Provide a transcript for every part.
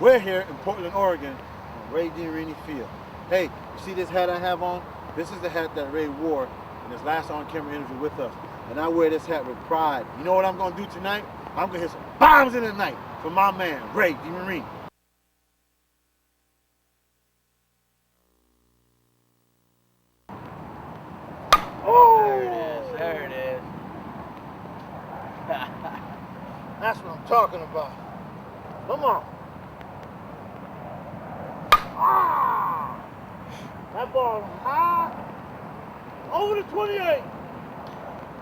We're here in Portland, Oregon, on Ray DeMarini Field. Hey, you see this hat I have on? This is the hat that Ray wore in his last on-camera interview with us. And I wear this hat with pride. You know what I'm gonna do tonight? I'm gonna hit some bombs in the night for my man, Ray DeMarini. Oh! There it is, there it is. That's what I'm talking about. Come on. Ah! That ball high. Over the 28.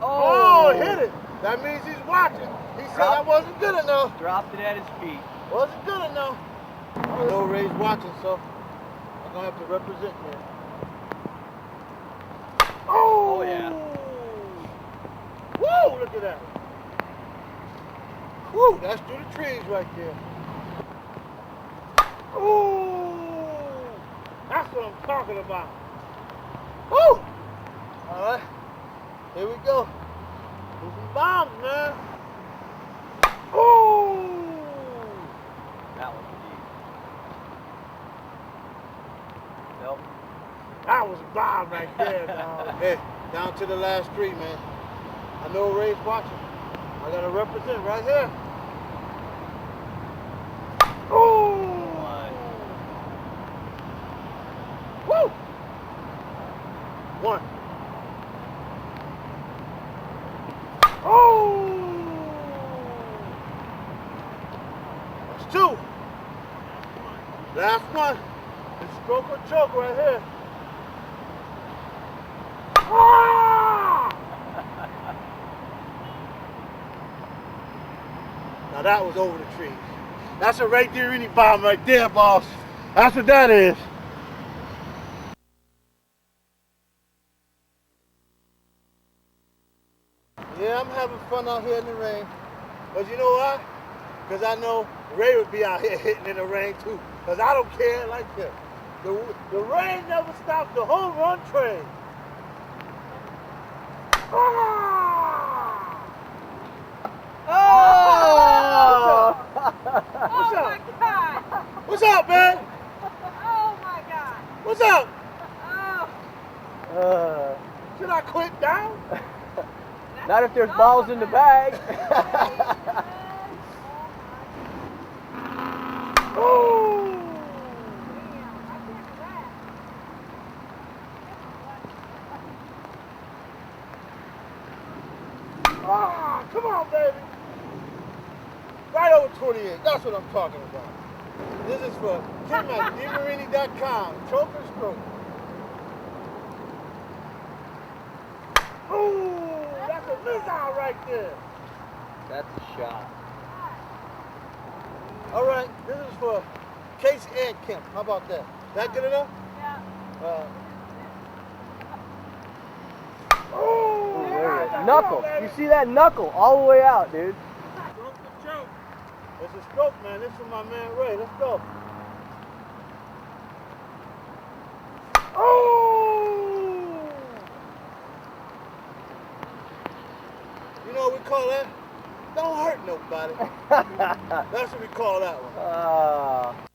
Oh, hit it. That means he's watching. He said I wasn't good enough. Dropped it at his feet. Wasn't good enough. I know Ray's watching, so I'm going to have to represent him. Oh, yeah. Woo, look at that. Woo, that's through the trees right there. Ooh, that's what I'm talking about. Woo! All right, here we go. Do some bombs, man. Ooh! That was deep. Nope. That was a bomb right there, dog. Hey, down to the last three, man. I know Ray's watching. I gotta represent right here. Ooh! Woo! One. Oh! That's two. Last one. It's stroke or choke right here. Ah! Now that was over the trees. That's a Ray DeMarini bomb right there, boss. That's what that is. Yeah, I'm having fun out here in the rain. But you know why? Because I know Ray would be out here hitting in the rain too. Because I don't care like him. The rain never stops the home run train. Ah! Oh! What's up? Oh my God! What's up, man? Oh my God! What's up? Oh. Should I quit down? Not if there's balls in the bag. Oh! Ah, come on, baby. Right over 28. That's what I'm talking about. This is for Tim at DeMarini.com. Choke and stroke. Ooh, that's a missile right there. That's a shot. All right, this is for Case and Kemp. How about that? That good enough? Yeah. Oh, There it is. Knuckle. You see that knuckle all the way out, dude. Stroke the choke. It's a stroke, man. This is my man Ray. Let's go. Oh! You know what we call that? Don't hurt nobody. That's what we call that one.